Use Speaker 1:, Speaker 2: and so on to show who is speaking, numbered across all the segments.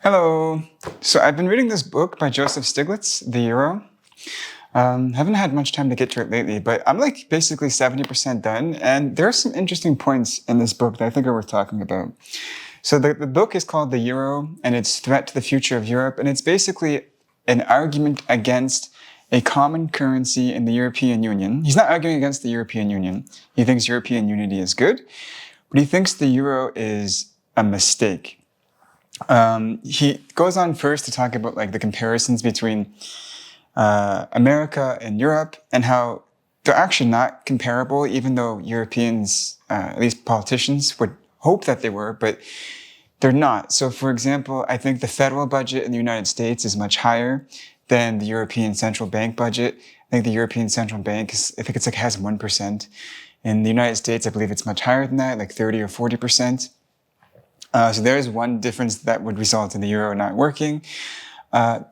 Speaker 1: Hello. So I've been reading this book by Joseph Stiglitz, The Euro. Haven't had much time to get to it lately, but I'm like basically 70% done. And there are some interesting points in this book that I think are worth talking about. So the book is called The Euro and its Threat to the Future of Europe. And it's basically an argument against a common currency in the European Union. He's not arguing against the European Union. He thinks European unity is good, but he thinks the euro is a mistake. He goes on first to talk about like the comparisons between America and Europe and how they're actually not comparable, even though Europeans, at least politicians, would hope that they were, but they're not. So, for example, I think the federal budget in the United States is much higher than the European Central Bank budget. I think the European Central Bank has 1%. In the United States, I believe it's much higher than that, like 30 or 40%. So there is one difference that would result in the euro not working.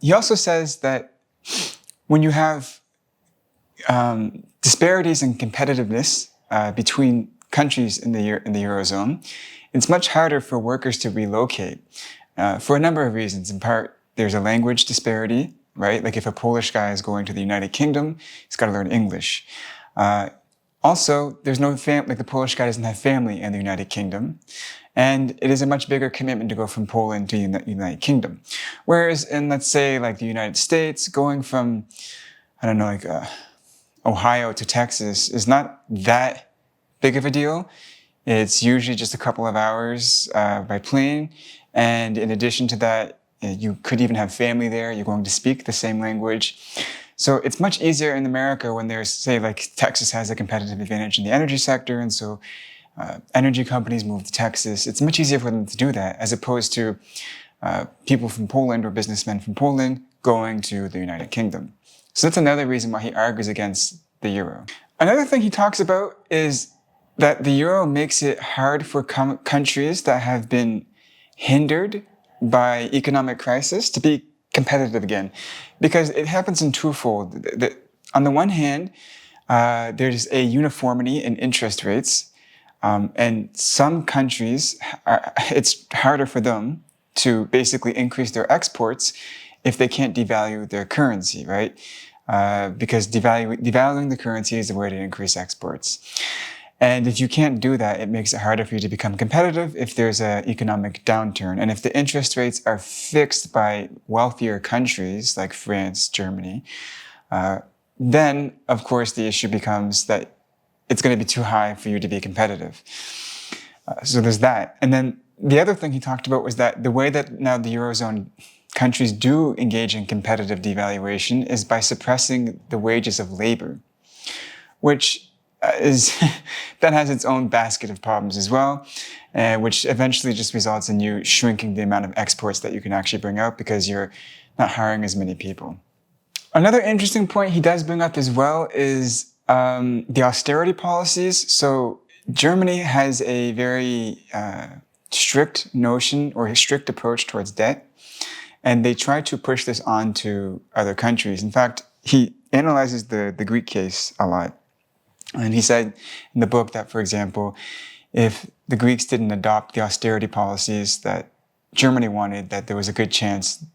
Speaker 1: He also says that when you have disparities in competitiveness between countries in the eurozone, it's much harder for workers to relocate for a number of reasons. In part, there's a language disparity, right? Like if a Polish guy is going to the United Kingdom, he's got to learn English. Also, there's no like the Polish guy doesn't have family in the United Kingdom. And it is a much bigger commitment to go from Poland to the United Kingdom. Whereas in, let's say, like the United States, going from, I don't know, like Ohio to Texas is not that big of a deal. It's usually just a couple of hours by plane. And in addition to that, you could even have family there. You're going to speak the same language. So it's much easier in America when there's, say, like Texas has a competitive advantage in the energy sector. And so energy companies move to Texas. It's much easier for them to do that as opposed to people from Poland or businessmen from Poland going to the United Kingdom. So that's another reason why he argues against the euro. Another thing he talks about is that the euro makes it hard for countries that have been hindered by economic crisis to be competitive again, because it happens in twofold. On the one hand, there's a uniformity in interest rates. And some countries, it's harder for them to basically increase their exports if they can't devalue their currency, right? Because devaluing the currency is the way to increase exports. And if you can't do that, it makes it harder for you to become competitive if there's an economic downturn. And if the interest rates are fixed by wealthier countries like France, Germany, then, of course, the issue becomes that it's going to be too high for you to be competitive. So there's that. And then the other thing he talked about was that the way that now the Eurozone countries do engage in competitive devaluation is by suppressing the wages of labor, which that has its own basket of problems as well, which eventually just results in you shrinking the amount of exports that you can actually bring out because you're not hiring as many people. Another interesting point he does bring up as well is the austerity policies. So Germany has a very strict notion or a strict approach towards debt. And they try to push this on to other countries. In fact, he analyzes the Greek case a lot. And he said in the book that, for example, if the Greeks didn't adopt the austerity policies that Germany wanted, that there was a good chance,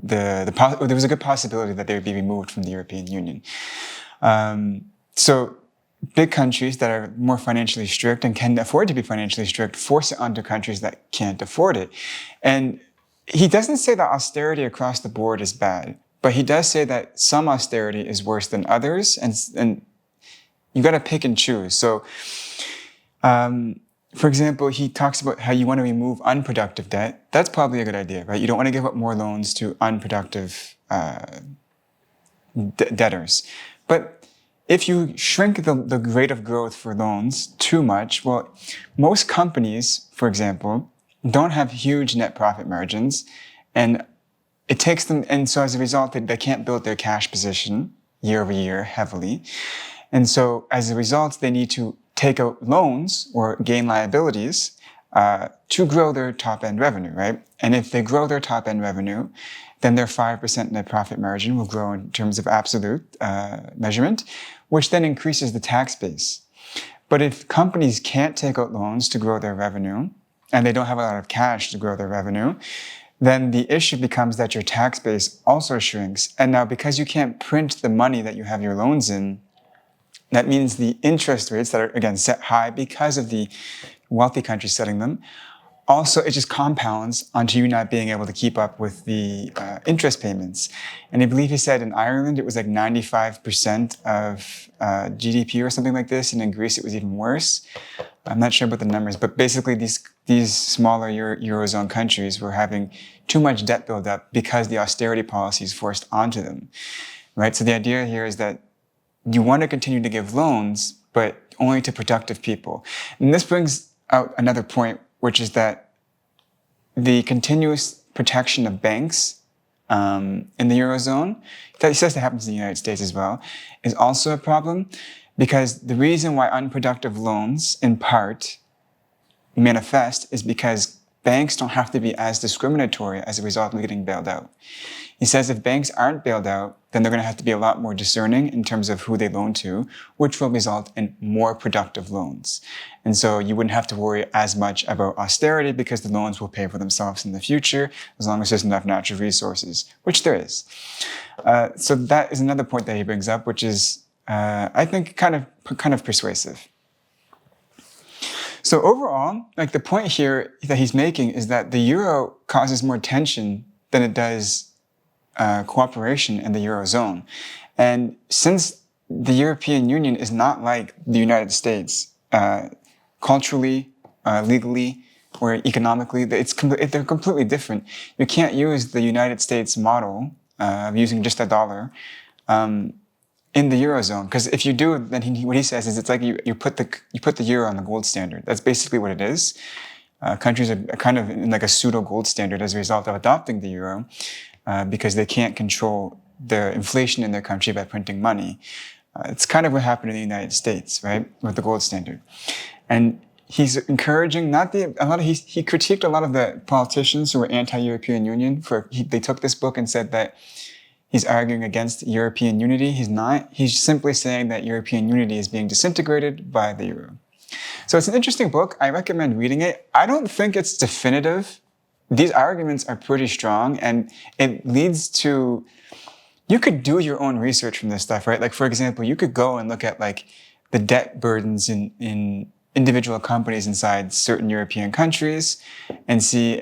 Speaker 1: there was a good possibility that they would be removed from the European Union. So big countries that are more financially strict and can afford to be financially strict force it onto countries that can't afford it. And he doesn't say that austerity across the board is bad, but he does say that some austerity is worse than others, and you got to pick and choose. So, for example, he talks about how you want to remove unproductive debt. That's probably a good idea, right? You don't want to give up more loans to unproductive debtors. But if you shrink the rate of growth for loans too much, well, most companies, for example, don't have huge net profit margins, and it takes them, and so as a result, they can't build their cash position year over year heavily. And so as a result, they need to take out loans or gain liabilities to grow their top-end revenue, right? And if they grow their top-end revenue, then their 5% net profit margin will grow in terms of absolute measurement, which then increases the tax base. But if companies can't take out loans to grow their revenue, and they don't have a lot of cash to grow their revenue, then the issue becomes that your tax base also shrinks. And now because you can't print the money that you have your loans in, that means the interest rates that are, again, set high because of the wealthy countries setting them, also it just compounds onto you not being able to keep up with the interest payments. And I believe he said in Ireland it was like 95% of GDP or something like this, and in Greece it was even worse. I'm not sure about the numbers, but basically these smaller Eurozone countries were having too much debt buildup because the austerity policies forced onto them, right? So the idea here is that you want to continue to give loans, but only to productive people. And this brings out another point, which is that the continuous protection of banks in the Eurozone, that he says that happens in the United States as well, is also a problem, because the reason why unproductive loans, in part, manifest is because banks don't have to be as discriminatory as a result of getting bailed out. He says if banks aren't bailed out, then they're going to have to be a lot more discerning in terms of who they loan to, which will result in more productive loans. And so you wouldn't have to worry as much about austerity because the loans will pay for themselves in the future as long as there's enough natural resources, which there is. So that is another point that he brings up, which is, I think, kind of persuasive. So overall, like the point here that he's making is that the euro causes more tension than it does cooperation in the Eurozone. And since the European Union is not like the United States, culturally, legally, or economically, they're completely different. You can't use the United States model of using just a dollar in the Eurozone, because if you do, then what he says is it's like you put the euro on the gold standard. That's basically what it is. Countries are kind of in like a pseudo gold standard as a result of adopting the euro. Because they can't control the inflation in their country by printing money. It's kind of what happened in the United States, right, with the gold standard. And he's encouraging he critiqued a lot of the politicians who were anti-European Union. They took this book and said that he's arguing against European unity. He's not. He's simply saying that European unity is being disintegrated by the euro. So it's an interesting book. I recommend reading it. I don't think it's definitive. These arguments are pretty strong, and it leads to, you could do your own research from this stuff, right? Like, for example, you could go and look at like the debt burdens in individual companies inside certain European countries and see,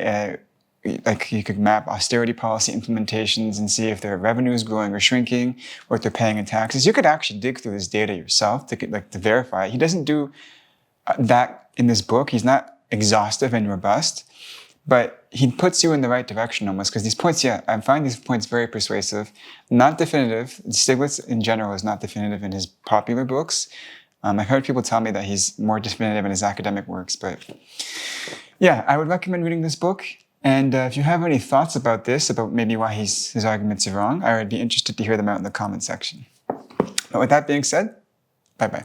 Speaker 1: like you could map austerity policy implementations and see if their revenue is growing or shrinking, or if they're paying in taxes. You could actually dig through this data yourself to verify. He doesn't do that in this book. He's not exhaustive and robust. But he puts you in the right direction almost, because these points, I find these points very persuasive. Not definitive. Stiglitz in general is not definitive in his popular books. I've heard people tell me that he's more definitive in his academic works. But yeah, I would recommend reading this book. And if you have any thoughts about this, about maybe why his arguments are wrong, I would be interested to hear them out in the comment section. But with that being said, bye-bye.